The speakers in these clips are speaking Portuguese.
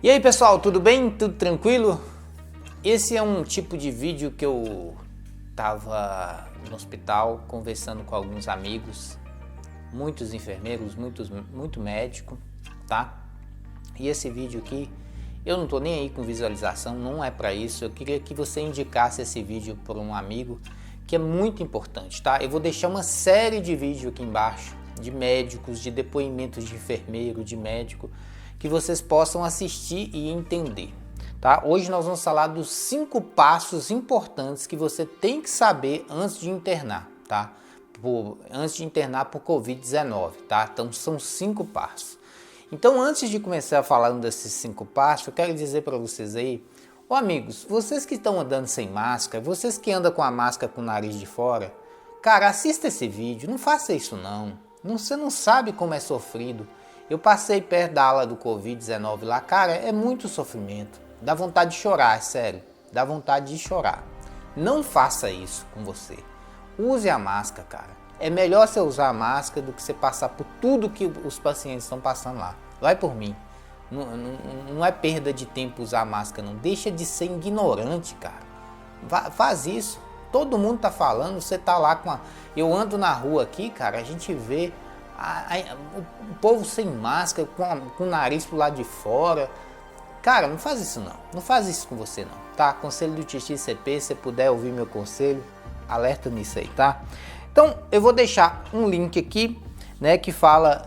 E aí pessoal, tudo bem? Tudo tranquilo? Esse é um tipo de vídeo que eu tava no hospital conversando com alguns amigos, muitos enfermeiros, muito médico, tá? E esse vídeo aqui, eu não tô nem aí com visualização, não é para isso. Eu queria que você indicasse esse vídeo para um amigo, que é muito importante, tá? Eu vou deixar uma série de vídeos aqui embaixo, de médicos, de depoimentos de enfermeiro, de médico, que vocês possam assistir e entender, tá? Hoje nós vamos falar dos 5 passos importantes que você tem que saber antes de internar, tá? Antes de internar por Covid-19, tá? Então são 5 passos. Então antes de começar falando desses 5 passos, eu quero dizer para vocês aí, amigos, vocês que estão andando sem máscara, vocês que andam com a máscara com o nariz de fora, cara, assista esse vídeo, não faça isso não. Você não sabe como é sofrido. Eu passei perto da ala do Covid-19 lá, cara, é muito sofrimento. Dá vontade de chorar, é sério. Dá vontade de chorar. Não faça isso com você. Use a máscara, cara. É melhor você usar a máscara do que você passar por tudo que os pacientes estão passando lá. Vai por mim. Não é perda de tempo usar a máscara, não. Deixa de ser ignorante, cara. Faz isso. Todo mundo tá falando, você tá lá com a... Eu ando na rua aqui, cara, a gente vê o povo sem máscara, com o nariz pro lado de fora. Cara, não faz isso não. Não faz isso com você não, tá? Conselho do Titi CP, se você puder ouvir meu conselho, alerta nisso aí, tá? Então, eu vou deixar um link aqui, né, que fala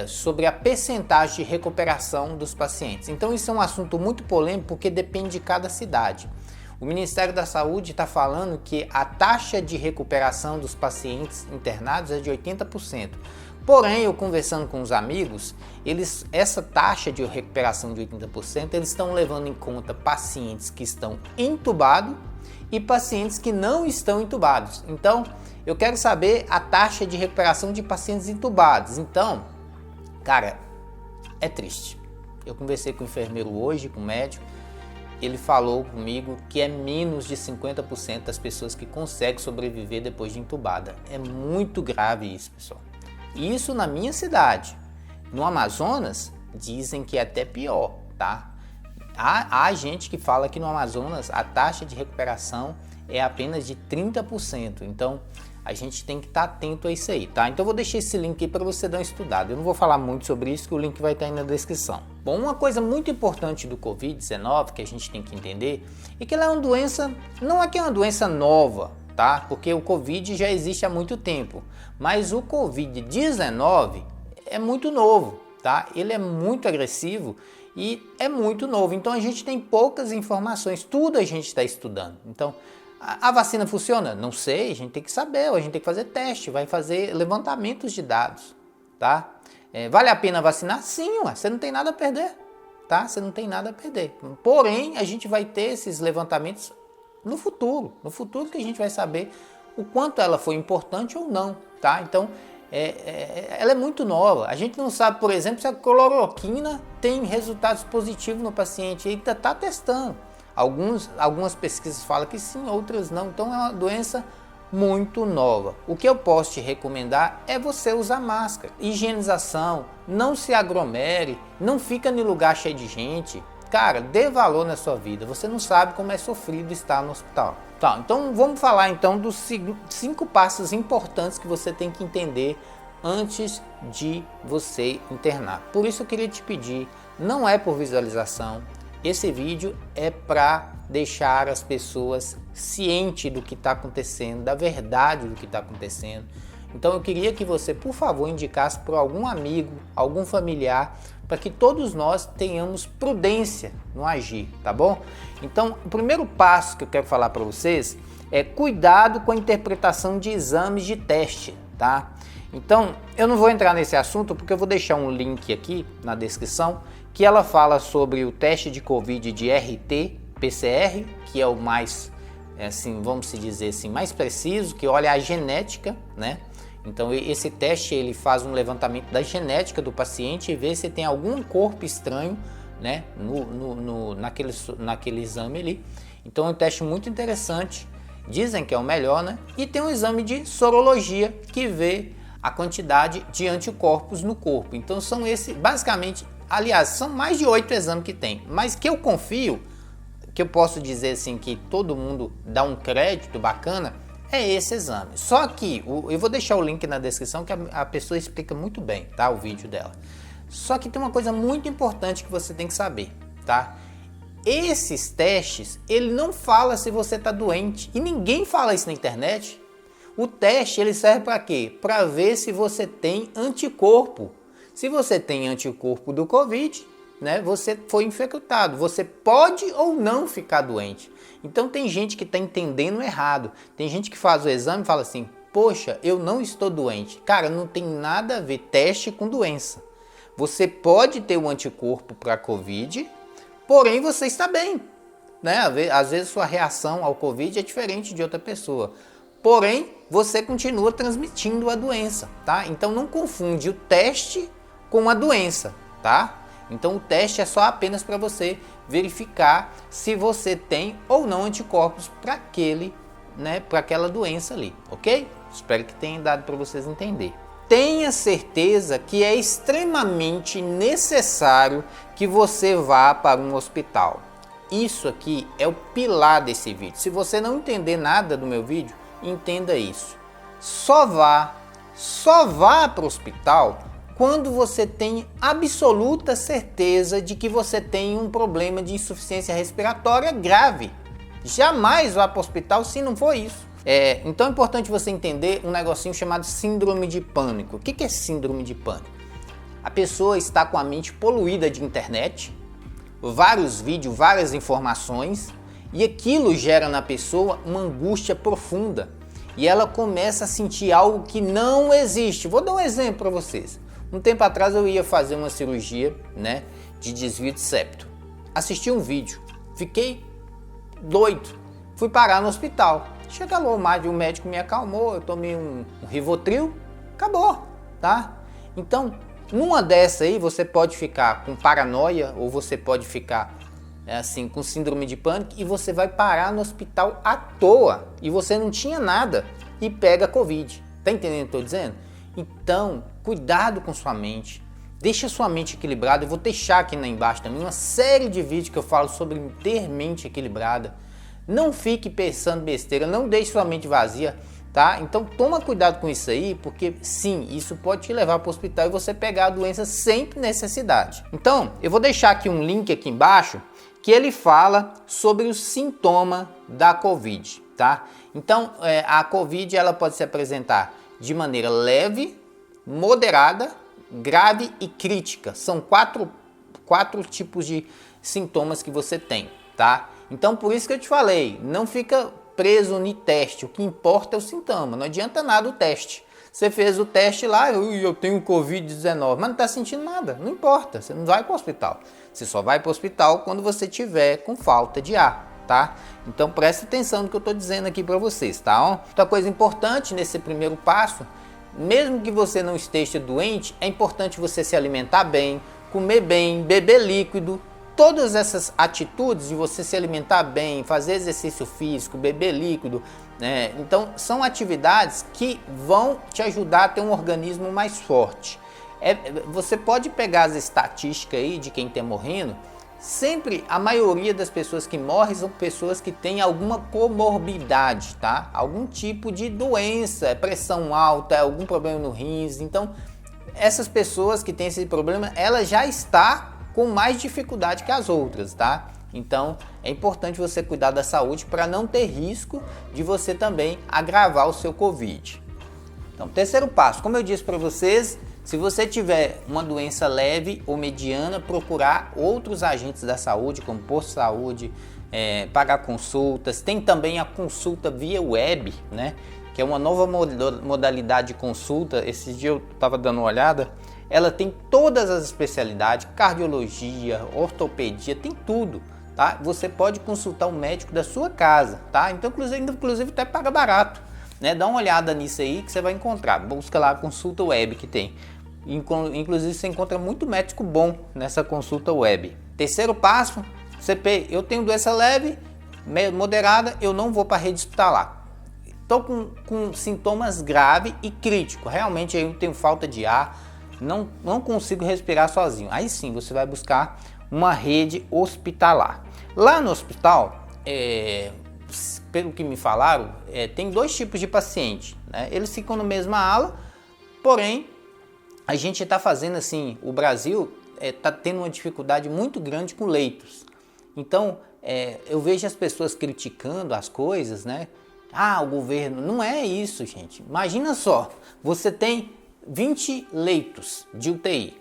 sobre a percentagem de recuperação dos pacientes. Então, isso é um assunto muito polêmico porque depende de cada cidade. O Ministério da Saúde está falando que a taxa de recuperação dos pacientes internados é de 80%. Porém, eu conversando com os amigos, essa taxa de recuperação de 80%, eles estão levando em conta pacientes que estão entubados e pacientes que não estão entubados. Então, eu quero saber a taxa de recuperação de pacientes entubados. Então, cara, é triste. Eu conversei com o enfermeiro hoje, com o médico, ele falou comigo que é menos de 50% das pessoas que conseguem sobreviver depois de entubada. É muito grave isso, pessoal. Isso na minha cidade. No Amazonas, dizem que é até pior, tá? Há gente que fala que no Amazonas a taxa de recuperação é apenas de 30%. Então, a gente tem que estar atento a isso aí, tá? Então, eu vou deixar esse link aí para você dar uma estudada. Eu não vou falar muito sobre isso, que o link vai estar aí na descrição. Bom, uma coisa muito importante do Covid-19 que a gente tem que entender é que ela é uma doença, não é que é uma doença nova, tá? Porque o Covid já existe há muito tempo. Mas o Covid-19 é muito novo, tá? Ele é muito agressivo e é muito novo. Então, a gente tem poucas informações. Tudo a gente está estudando. Então, a vacina funciona? Não sei, a gente tem que saber, a gente tem que fazer teste, vai fazer levantamentos de dados, tá? Vale a pena vacinar? Sim, você não tem nada a perder, tá? Você não tem nada a perder. Porém, a gente vai ter esses levantamentos no futuro que a gente vai saber o quanto ela foi importante ou não, tá? Então, ela é muito nova. A gente não sabe, por exemplo, se a cloroquina tem resultados positivos no paciente, ele está testando. Algumas pesquisas falam que sim, outras não. Então é uma doença muito nova. O que eu posso te recomendar é você usar máscara, higienização, não se aglomere, não fica em lugar cheio de gente. Cara, dê valor na sua vida. Você não sabe como é sofrido estar no hospital. Tá, então vamos falar então dos 5 passos importantes que você tem que entender antes de você internar. Por isso eu queria te pedir, não é por visualização. Esse vídeo é para deixar as pessoas cientes do que está acontecendo, da verdade do que está acontecendo. Então eu queria que você, por favor, indicasse para algum amigo, algum familiar, para que todos nós tenhamos prudência no agir, tá bom? Então, o primeiro passo que eu quero falar para vocês é cuidado com a interpretação de exames de teste, tá? Então, eu não vou entrar nesse assunto porque eu vou deixar um link aqui na descrição que ela fala sobre o teste de Covid de RT-PCR, que é o mais, assim, vamos dizer assim, mais preciso, que olha a genética, né? Então esse teste ele faz um levantamento da genética do paciente e vê se tem algum corpo estranho, né, naquele exame ali. Então é um teste muito interessante, dizem que é o melhor, né? E tem um exame de sorologia que vê a quantidade de anticorpos no corpo. Então são basicamente Aliás, são mais de 8 exames que tem, mas que eu confio, que eu posso dizer assim que todo mundo dá um crédito bacana, é esse exame. Só que, eu vou deixar o link na descrição que a pessoa explica muito bem, tá? O vídeo dela. Só que tem uma coisa muito importante que você tem que saber, tá? Esses testes, ele não fala se você está doente, e ninguém fala isso na internet. O teste, ele serve para quê? Para ver se você tem anticorpo. Se você tem anticorpo do Covid, né, você foi infectado. Você pode ou não ficar doente. Então tem gente que está entendendo errado. Tem gente que faz o exame e fala assim, poxa, eu não estou doente. Cara, não tem nada a ver teste com doença. Você pode ter um anticorpo para Covid, porém você está bem. Né? Às vezes sua reação ao Covid é diferente de outra pessoa. Porém, você continua transmitindo a doença, tá? Então não confunde o teste com a doença, tá? Então o teste é só apenas para você verificar se você tem ou não anticorpos para para aquela doença ali, ok? Espero que tenha dado para vocês entender. Tenha certeza que é extremamente necessário que você vá para um hospital. Isso aqui é o pilar desse vídeo. Se você não entender nada do meu vídeo, entenda isso. Só vá para o hospital quando você tem absoluta certeza de que você tem um problema de insuficiência respiratória grave. Jamais vá para o hospital se não for isso. Então é importante você entender um negocinho chamado síndrome de pânico. O que é síndrome de pânico? A pessoa está com a mente poluída de internet, vários vídeos, várias informações, e aquilo gera na pessoa uma angústia profunda. E ela começa a sentir algo que não existe. Vou dar um exemplo para vocês. Um tempo atrás eu ia fazer uma cirurgia, né, de desvio de septo. Assisti um vídeo, fiquei doido, fui parar no hospital. Chega lá, o médico me acalmou, eu tomei um Rivotril, acabou, tá? Então, numa dessa aí você pode ficar com paranoia ou você pode ficar assim com síndrome de pânico e você vai parar no hospital à toa e você não tinha nada e pega Covid. Tá entendendo o que eu tô dizendo? Então, cuidado com sua mente. Deixa sua mente equilibrada. Eu vou deixar aqui embaixo também uma série de vídeos que eu falo sobre ter mente equilibrada. Não fique pensando besteira, não deixe sua mente vazia, tá? Então toma cuidado com isso aí, porque sim, isso pode te levar para o hospital e você pegar a doença sem necessidade. Então, eu vou deixar aqui um link aqui embaixo que ele fala sobre o sintoma da Covid, tá? Então, a Covid ela pode se apresentar de maneira leve, moderada, grave e crítica. São quatro tipos de sintomas que você tem, tá? Então, por isso que eu te falei, não fica preso no teste, o que importa é o sintoma, não adianta nada o teste. Você fez o teste lá, eu tenho Covid-19, mas não está sentindo nada, não importa, você não vai para o hospital. Você só vai para o hospital quando você tiver com falta de ar, tá? Então preste atenção no que eu estou dizendo aqui para vocês, tá? Outra coisa importante nesse primeiro passo, mesmo que você não esteja doente, é importante você se alimentar bem, comer bem, beber líquido. Todas essas atitudes de você se alimentar bem, fazer exercício físico, beber líquido, né? Então são atividades que vão te ajudar a ter um organismo mais forte. Você pode pegar as estatísticas aí de quem está morrendo, sempre a maioria das pessoas que morrem são pessoas que têm alguma comorbidade, tá? Algum tipo de doença, pressão alta, algum problema no rins. Então essas pessoas que têm esse problema, ela já está com mais dificuldade que as outras, tá? Então é importante você cuidar da saúde para não ter risco de você também agravar o seu Covid. Então, terceiro passo, como eu disse para vocês, se você tiver uma doença leve ou mediana, procurar outros agentes da saúde, como posto de saúde, pagar consultas. Tem também a consulta via web, né? Que é uma nova modalidade de consulta. Esse dia eu estava dando uma olhada. Ela tem todas as especialidades, cardiologia, ortopedia, tem tudo, tá? Você pode consultar um médico da sua casa, tá? Então, inclusive até paga barato, né? Dá uma olhada nisso aí que você vai encontrar. Busca lá a consulta web que tem. Inclusive, você encontra muito médico bom nessa consulta web. Terceiro passo, eu tenho doença leve, moderada, eu não vou para a rede hospitalar. Estou com sintomas graves e críticos. Realmente eu tenho falta de ar, não consigo respirar sozinho. Aí sim, você vai buscar uma rede hospitalar. Lá no hospital, pelo que me falaram, tem dois tipos de paciente, né? Eles ficam na mesma ala, porém, a gente está fazendo assim, o Brasil está tendo uma dificuldade muito grande com leitos. Então, eu vejo as pessoas criticando as coisas, né? Ah, o governo, não é isso, gente. Imagina só, você tem 20 leitos de UTI,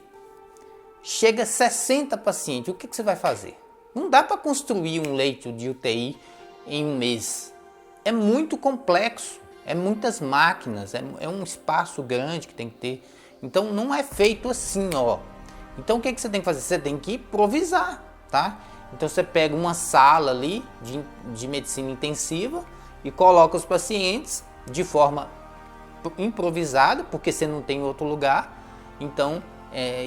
chega 60 pacientes, o que você vai fazer? Não dá para construir um leito de UTI em um mês. É muito complexo, é muitas máquinas, é um espaço grande que tem que ter. Então não é feito assim, ó. Então o que você tem que fazer? Você tem que improvisar, tá? Então você pega uma sala ali de medicina intensiva e coloca os pacientes de forma improvisada, porque você não tem outro lugar. Então,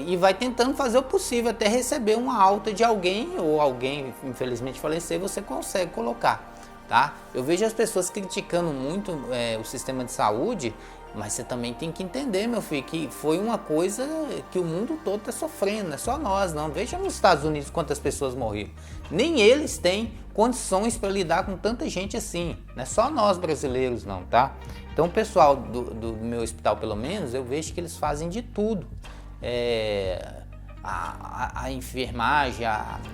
e vai tentando fazer o possível até receber uma alta de alguém, ou alguém infelizmente falecer, você consegue colocar, tá? Eu vejo as pessoas criticando muito o sistema de saúde, mas você também tem que entender, meu filho, que foi uma coisa que o mundo todo está sofrendo, não é só nós, não. Veja nos Estados Unidos quantas pessoas morreram. Nem eles têm condições para lidar com tanta gente assim, não é só nós brasileiros, não, tá? Então o pessoal do meu hospital, pelo menos, eu vejo que eles fazem de tudo. A enfermagem,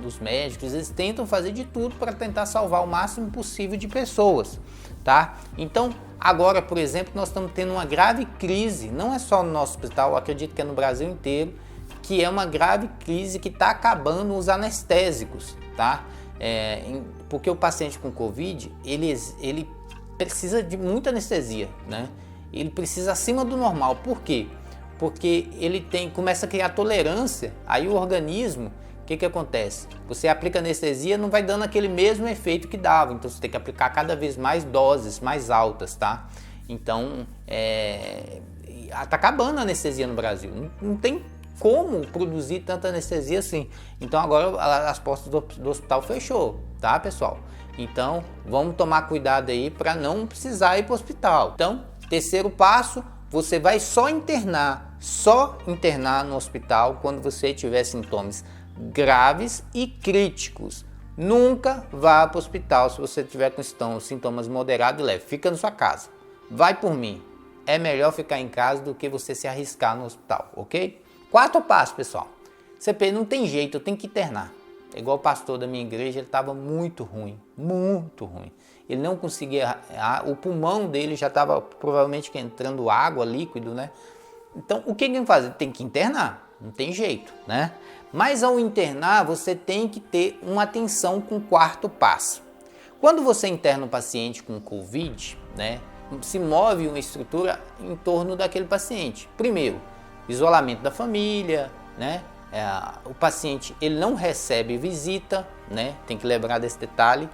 os médicos, eles tentam fazer de tudo para tentar salvar o máximo possível de pessoas, tá? Então, agora, por exemplo, nós estamos tendo uma grave crise, não é só no nosso hospital, eu acredito que é no Brasil inteiro, que é uma grave crise que está acabando os anestésicos, tá? Porque o paciente com Covid, ele precisa de muita anestesia, né? Ele precisa acima do normal. Por quê? Porque ele começa a criar tolerância, aí o organismo, o que acontece? Você aplica anestesia, não vai dando aquele mesmo efeito que dava, então você tem que aplicar cada vez mais doses, mais altas, tá? Então, tá acabando a anestesia no Brasil, não tem como produzir tanta anestesia assim. Então agora as portas do hospital fechou, tá, pessoal? Então, vamos tomar cuidado aí para não precisar ir para o hospital. Então, terceiro passo, você vai só internar no hospital quando você tiver sintomas graves e críticos. Nunca vá para o hospital se você tiver com sintomas moderados e leves. Fica na sua casa. Vai por mim. É melhor ficar em casa do que você se arriscar no hospital, ok? Quarto passo, pessoal. CP, não tem jeito, eu tenho que internar. É igual o pastor da minha igreja, ele estava muito ruim, muito ruim. Ele não conseguia, o pulmão dele já estava provavelmente entrando água, líquido, né? Então, o que ele faz? Ele tem que internar, não tem jeito, né? Mas ao internar, você tem que ter uma atenção com o quarto passo. Quando você interna um paciente com Covid, né, se move uma estrutura em torno daquele paciente. Primeiro, isolamento da família, né? O paciente ele não recebe visita, né? Tem que lembrar desse detalhe.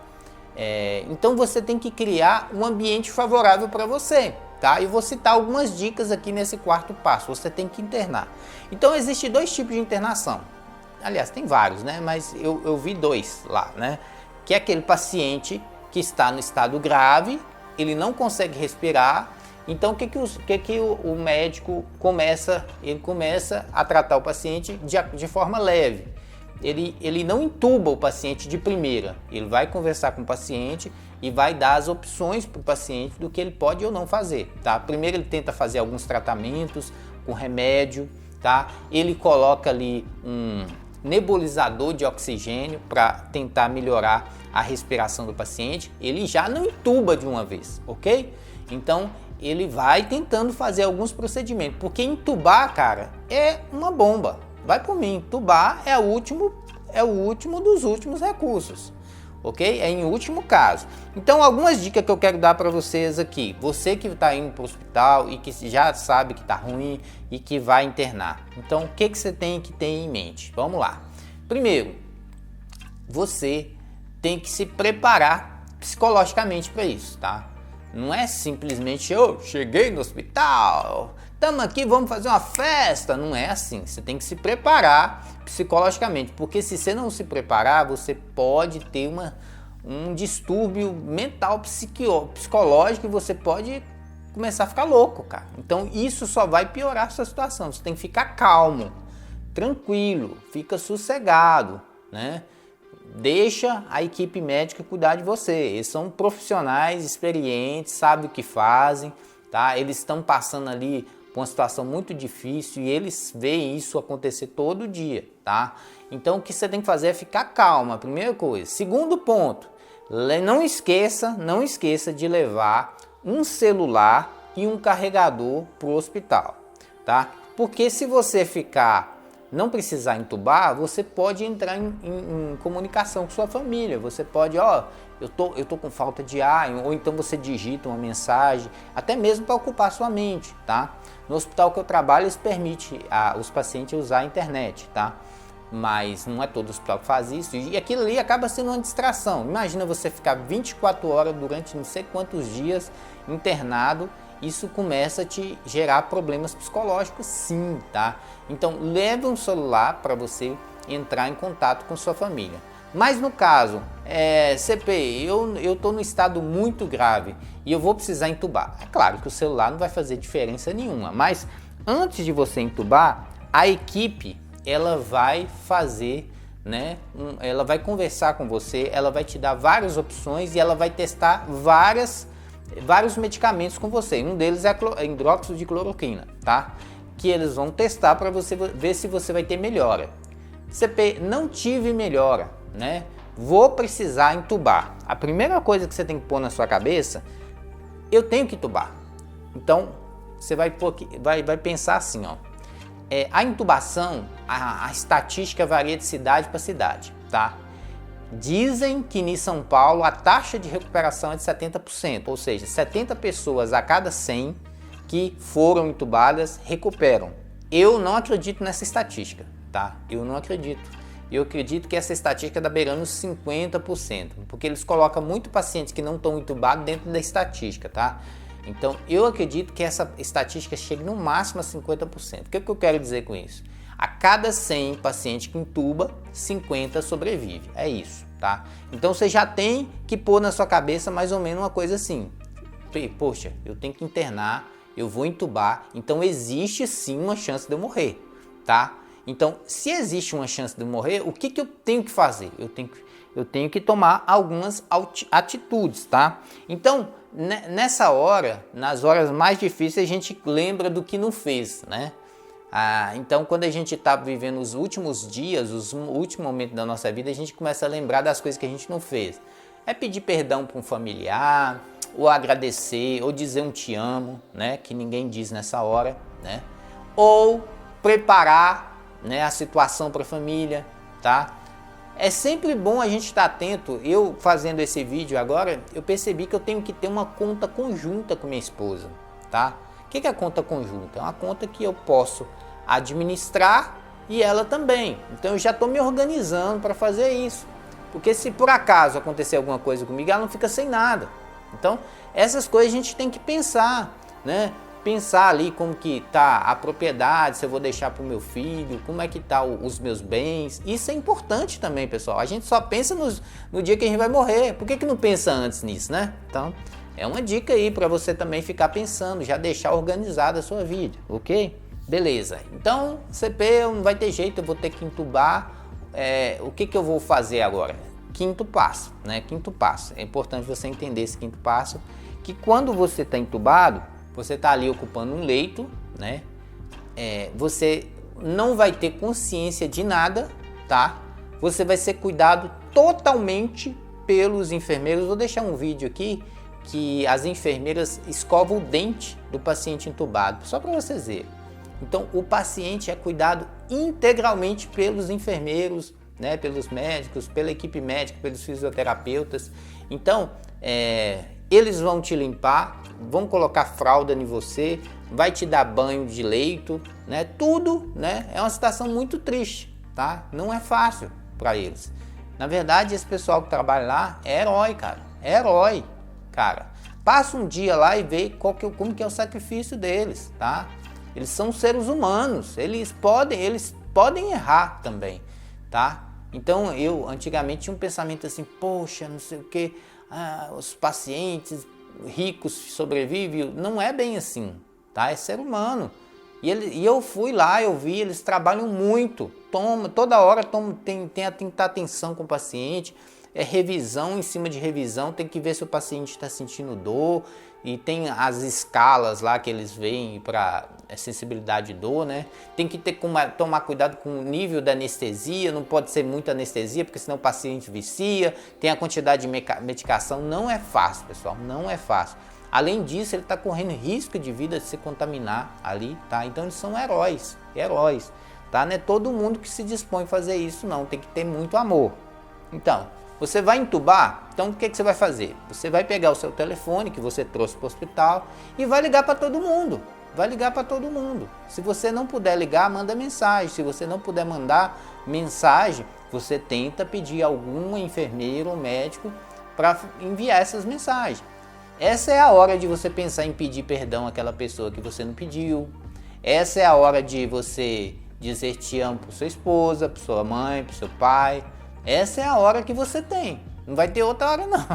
Então você tem que criar um ambiente favorável para você, tá? E vou citar algumas dicas aqui nesse quarto passo. Você tem que internar. Então existem dois tipos de internação. Aliás, tem vários, né? Mas eu vi dois lá, né? Que é aquele paciente que está no estado grave, ele não consegue respirar. Então, o que o médico começa? Ele começa a tratar o paciente de forma leve. Ele não intuba o paciente de primeira. Ele vai conversar com o paciente e vai dar as opções para o paciente do que ele pode ou não fazer, tá? Primeiro ele tenta fazer alguns tratamentos com remédio, tá? Ele coloca ali um nebulizador de oxigênio para tentar melhorar a respiração do paciente. Ele já não intuba de uma vez, ok? Então, ele vai tentando fazer alguns procedimentos, porque intubar, cara, é uma bomba. Vai por mim, intubar é o último dos últimos recursos, ok? É em último caso. Então, algumas dicas que eu quero dar para vocês aqui. Você que está indo para o hospital e que já sabe que está ruim e que vai internar. Então, o que você tem que ter em mente? Vamos lá. Primeiro, você tem que se preparar psicologicamente para isso, tá? Não é simplesmente eu cheguei no hospital, estamos aqui, vamos fazer uma festa. Não é assim. Você tem que se preparar psicologicamente, porque se você não se preparar, você pode ter um distúrbio mental psicológico e você pode começar a ficar louco, cara. Então isso só vai piorar a sua situação. Você tem que ficar calmo, tranquilo, fica sossegado, né? Deixa a equipe médica cuidar de você. Eles são profissionais experientes, sabem o que fazem, tá? Eles estão passando ali por uma situação muito difícil e eles veem isso acontecer todo dia, tá? Então o que você tem que fazer é ficar calmo, a primeira coisa. Segundo ponto, não esqueça de levar um celular e um carregador para o hospital, tá? Porque se você não precisar entubar, você pode entrar em comunicação com sua família. Você pode, eu tô com falta de ar, ou então você digita uma mensagem, até mesmo para ocupar sua mente, tá? No hospital que eu trabalho, eles permitem os pacientes usar a internet, tá? Mas não é todo hospital que faz isso, e aquilo ali acaba sendo uma distração. Imagina você ficar 24 horas durante não sei quantos dias internado. Isso começa a te gerar problemas psicológicos, sim, tá? Então leve um celular para você entrar em contato com sua família. Mas no caso, CP, eu tô num estado muito grave e eu vou precisar entubar. É claro que o celular não vai fazer diferença nenhuma, mas antes de você entubar, a equipe ela vai fazer, né? Ela vai conversar com você, ela vai te dar várias opções e ela vai testar vários medicamentos com você. Um deles é hidróxido de cloroquina, tá? Que eles vão testar para você ver se você vai ter melhora. CP, não tive melhora, né? Vou precisar entubar. A primeira coisa que você tem que pôr na sua cabeça, eu tenho que entubar. Então, você vai pensar assim, ó. A intubação, a estatística varia de cidade para cidade, tá? Dizem que em São Paulo a taxa de recuperação é de 70%, ou seja, 70 pessoas a cada 100 que foram entubadas recuperam. Eu não acredito nessa estatística, tá? Eu não acredito. Eu acredito que essa estatística está beirando os 50%, porque eles colocam muito pacientes que não estão entubados dentro da estatística, tá? Então eu acredito que essa estatística chegue no máximo a 50%. O que eu quero dizer com isso? A cada 100 pacientes que entuba, 50 sobrevive. É isso, tá? Então você já tem que pôr na sua cabeça mais ou menos uma coisa assim. Poxa, eu tenho que internar, eu vou entubar, então existe sim uma chance de eu morrer, tá? Então, se existe uma chance de eu morrer, o que eu tenho que fazer? Eu tenho que tomar algumas atitudes, tá? Então, nessa hora, nas horas mais difíceis, a gente lembra do que não fez, né? Então, quando a gente está vivendo os últimos dias, os últimos momentos da nossa vida, a gente começa a lembrar das coisas que a gente não fez. É pedir perdão para um familiar, ou agradecer, ou dizer um te amo, né? Que ninguém diz nessa hora, né? Ou preparar, né, a situação para a família, tá? É sempre bom a gente estar atento. Eu fazendo esse vídeo agora, eu percebi que eu tenho que ter uma conta conjunta com minha esposa, tá? O que é a conta conjunta? É uma conta que eu posso administrar e ela também. Então eu já estou me organizando para fazer isso. Porque se por acaso acontecer alguma coisa comigo, ela não fica sem nada. Então essas coisas a gente tem que pensar, né? Pensar ali como que tá a propriedade, se eu vou deixar para o meu filho, como é que tá os meus bens. Isso é importante também, pessoal. A gente só pensa no dia que a gente vai morrer. Por que não pensa antes nisso, né? Então, é uma dica aí para você também ficar pensando, já deixar organizada a sua vida, ok? Beleza. Então, CP não vai ter jeito, eu vou ter que entubar. O que eu vou fazer agora? Quinto passo, né? Quinto passo. É importante você entender esse quinto passo, que quando você está entubado, você está ali ocupando um leito, né? Você não vai ter consciência de nada, tá? Você vai ser cuidado totalmente pelos enfermeiros. Vou deixar um vídeo aqui que as enfermeiras escovam o dente do paciente entubado, só para vocês verem. Então, o paciente é cuidado integralmente pelos enfermeiros, né? Pelos médicos, pela equipe médica, pelos fisioterapeutas. Então, eles vão te limpar, vão colocar fralda em você, vai te dar banho de leito, né? Tudo, né? É uma situação muito triste, tá? Não é fácil para eles. Na verdade, esse pessoal que trabalha lá é herói, cara. É herói, cara. Passa um dia lá e vê como que é o sacrifício deles, tá? Eles são seres humanos, eles podem errar também, tá? Então eu antigamente tinha um pensamento assim, poxa, não sei o que, os pacientes ricos sobrevivem, não é bem assim, tá? É ser humano. E eu fui lá, eu vi, eles trabalham muito, toda hora tem que ter atenção com o paciente, é revisão em cima de revisão, tem que ver se o paciente está sentindo dor, e tem as escalas lá que eles veem para sensibilidade de dor, né? Tem que tomar cuidado com o nível da anestesia, não pode ser muita anestesia, porque senão o paciente vicia, tem a quantidade de medicação, não é fácil, pessoal, não é fácil. Além disso, ele está correndo risco de vida de se contaminar ali, tá? Então eles são heróis, tá? Não é todo mundo que se dispõe a fazer isso, não, tem que ter muito amor. Então, você vai entubar, então o que você vai fazer? Você vai pegar o seu telefone que você trouxe para o hospital e vai ligar para todo mundo, Se você não puder ligar, manda mensagem. Se você não puder mandar mensagem, você tenta pedir algum enfermeiro ou médico para enviar essas mensagens. Essa é a hora de você pensar em pedir perdão àquela pessoa que você não pediu. Essa é a hora de você dizer te amo para sua esposa, para sua mãe, para seu pai. Essa é a hora que você tem. Não vai ter outra hora não,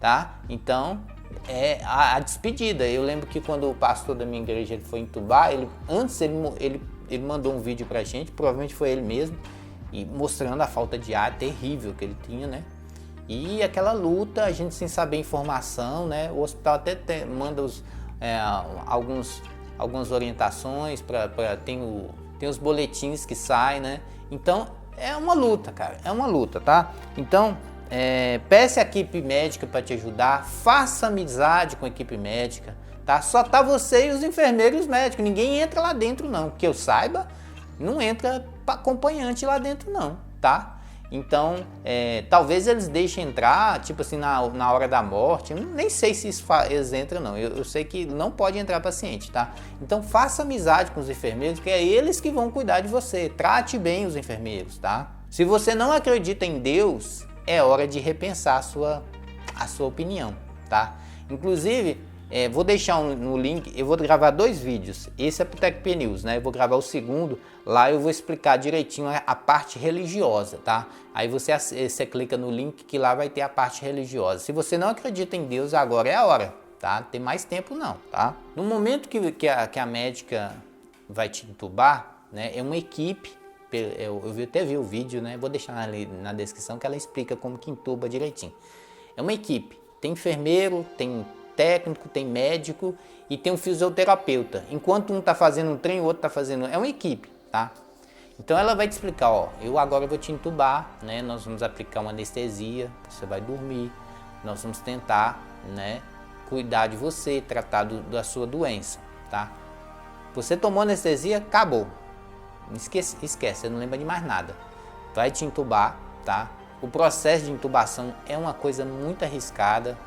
tá? Então, é a despedida. Eu lembro que quando o pastor da minha igreja ele foi entubar, ele mandou um vídeo pra gente, provavelmente foi ele mesmo, e mostrando a falta de ar terrível que ele tinha, né? E aquela luta, a gente sem saber informação, né? O hospital até manda algumas orientações, tem os boletins que saem, né? Então, é uma luta, cara, é uma luta, tá? Então, peça a equipe médica para te ajudar, faça amizade com a equipe médica, tá? Só tá você e os enfermeiros e os médicos, ninguém entra lá dentro não, que eu saiba, não entra acompanhante lá dentro não, tá? Então, talvez eles deixem entrar, tipo assim, na hora da morte, nem sei se eles entram não, eu sei que não pode entrar paciente, tá? Então faça amizade com os enfermeiros, que é eles que vão cuidar de você, trate bem os enfermeiros, tá? Se você não acredita em Deus, é hora de repensar a sua opinião, tá? Inclusive, vou deixar no link, eu vou gravar 2 vídeos, esse é pro TecP News, né? Eu vou gravar o segundo, lá eu vou explicar direitinho a parte religiosa, tá? Aí você clica no link que lá vai ter a parte religiosa. Se você não acredita em Deus, agora é a hora, tá? Não tem mais tempo não, tá? No momento que a médica vai te entubar, né? É uma equipe, eu até vi o vídeo, né? Vou deixar na descrição que ela explica como que entuba direitinho. É uma equipe, tem enfermeiro, tem técnico, tem médico e tem um fisioterapeuta. Enquanto um está fazendo um trem, o outro está fazendo... É uma equipe, tá? Então ela vai te explicar, ó, eu agora vou te entubar, né? Nós vamos aplicar uma anestesia, você vai dormir, nós vamos tentar, né, cuidar de você, tratar da sua doença, tá? Você tomou anestesia, acabou. Esquece, você não lembra de mais nada. Vai te entubar, tá? O processo de intubação é uma coisa muito arriscada.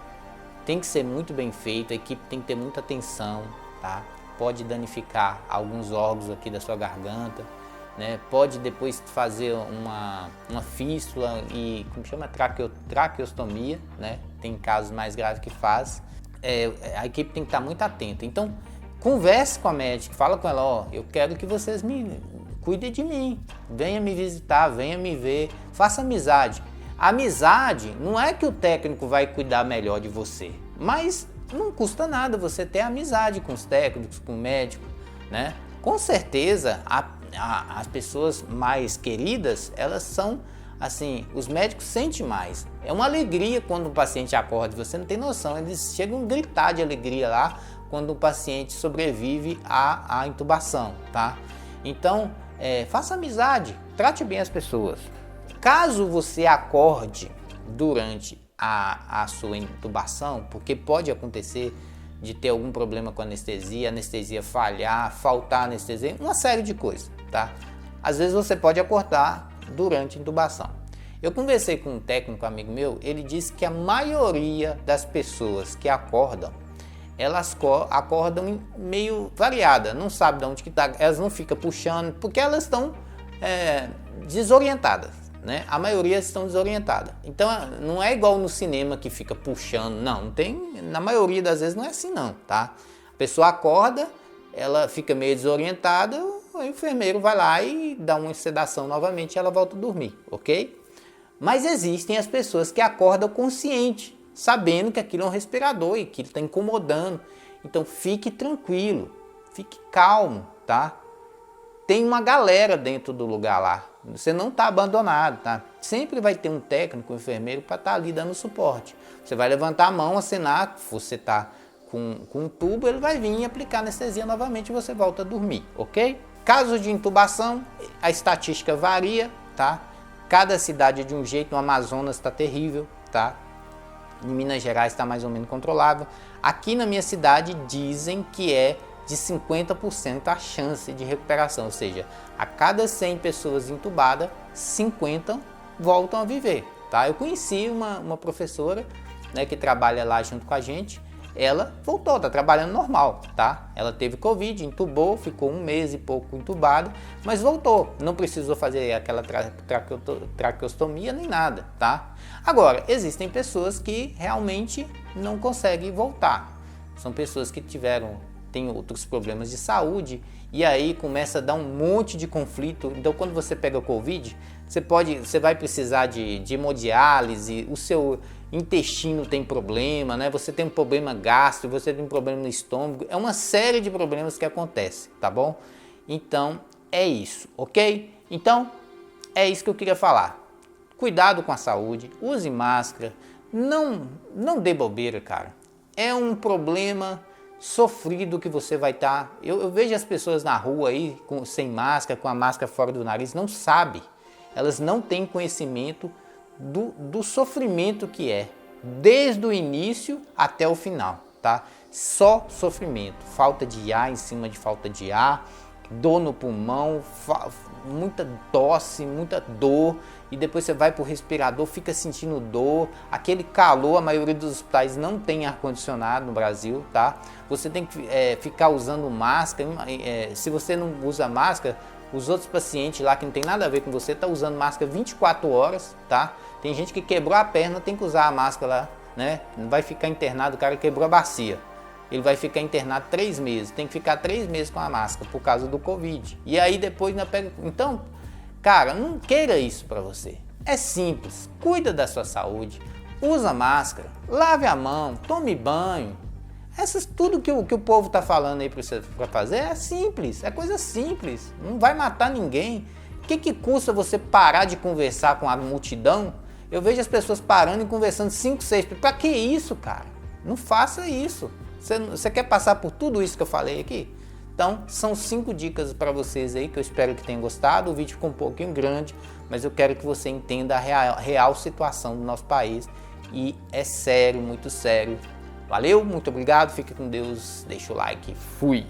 Tem que ser muito bem feito, a equipe tem que ter muita atenção, tá? Pode danificar alguns órgãos aqui da sua garganta, né? Pode depois fazer uma fístula e, como chama? Traqueostomia, né? Tem casos mais graves que faz. A equipe tem que estar muito atenta. Então, converse com a médica, fala com ela, ó, eu quero que vocês cuidem de mim, venha me visitar, venha me ver, faça amizade. Amizade não é que o técnico vai cuidar melhor de você, mas não custa nada você ter amizade com os técnicos, com o médico, né? Com certeza, as pessoas mais queridas, elas são, assim, os médicos sentem mais. É uma alegria quando o paciente acorda, você não tem noção, eles chegam a gritar de alegria lá quando o paciente sobrevive à intubação, tá? Então, faça amizade, trate bem as pessoas. Caso você acorde durante a sua intubação, porque pode acontecer de ter algum problema com a anestesia falhar, faltar anestesia, uma série de coisas, tá? Às vezes você pode acordar durante a intubação. Eu conversei com um técnico amigo meu, ele disse que a maioria das pessoas que acordam, elas acordam meio variada, não sabe de onde que tá, elas não ficam puxando, porque elas estão desorientadas. Né? A maioria estão desorientadas. Então não é igual no cinema que fica puxando, não tem, na maioria das vezes não é assim não, tá? A pessoa acorda, ela fica meio desorientada, o enfermeiro vai lá e dá uma sedação novamente e ela volta a dormir, ok? Mas existem as pessoas que acordam consciente, sabendo que aquilo é um respirador e que ele está incomodando. Então fique tranquilo, fique calmo, tá? Tem uma galera dentro do lugar lá, você não está abandonado, tá? Sempre vai ter um técnico, um enfermeiro para estar ali dando suporte. Você vai levantar a mão, acenar, você está com um tubo, ele vai vir e aplicar anestesia novamente e você volta a dormir, ok? Caso de intubação, a estatística varia, tá? Cada cidade é de um jeito, no Amazonas está terrível, tá? Em Minas Gerais está mais ou menos controlável. Aqui na minha cidade dizem que é de 50% a chance de recuperação, ou seja, a cada 100 pessoas entubadas, 50 voltam a viver, tá? Eu conheci uma professora, né, que trabalha lá junto com a gente, ela voltou, tá trabalhando normal, tá? Ela teve Covid, entubou, ficou 1 mês e pouco entubada, mas voltou, não precisou fazer aquela traqueostomia nem nada, tá? Agora, existem pessoas que realmente não conseguem voltar, são pessoas que têm outros problemas de saúde e aí começa a dar um monte de conflito. Então quando você pega Covid, você vai precisar de hemodiálise, o seu intestino tem problema, né? Você tem um problema gástrico, você tem um problema no estômago, é uma série de problemas que acontecem, tá bom? Então é isso, ok? Então é isso que eu queria falar. Cuidado com a saúde, use máscara, não dê bobeira, cara. É um problema sofrido que você vai estar. Eu vejo as pessoas na rua aí sem máscara, com a máscara fora do nariz, não sabem. Elas não têm conhecimento do sofrimento que é, desde o início até o final, tá? Só sofrimento, falta de ar em cima de falta de ar, dor no pulmão, muita tosse, muita dor, e depois você vai para o respirador, fica sentindo dor, aquele calor. A maioria dos hospitais não tem ar-condicionado no Brasil, tá? Você tem que ficar usando máscara, se você não usa máscara, os outros pacientes lá que não tem nada a ver com você tá usando máscara 24 horas, tá? Tem gente que quebrou a perna, tem que usar a máscara lá, né? Não vai ficar internado, o cara quebrou a bacia. Ele vai ficar internado 3 meses, tem que ficar 3 meses com a máscara por causa do Covid. E aí depois ainda pega. Então, cara, não queira isso para você. É simples, cuida da sua saúde, usa máscara, lave a mão, tome banho. Tudo que o povo tá falando aí para fazer é simples, é coisa simples, não vai matar ninguém. O que custa você parar de conversar com a multidão? Eu vejo as pessoas parando e conversando 5, 6. Para que isso, cara? Não faça isso. Você quer passar por tudo isso que eu falei aqui? Então, são 5 dicas para vocês aí que eu espero que tenham gostado. O vídeo ficou um pouquinho grande, mas eu quero que você entenda a real situação do nosso país. E é sério, muito sério. Valeu, muito obrigado, fique com Deus, deixa o like, fui!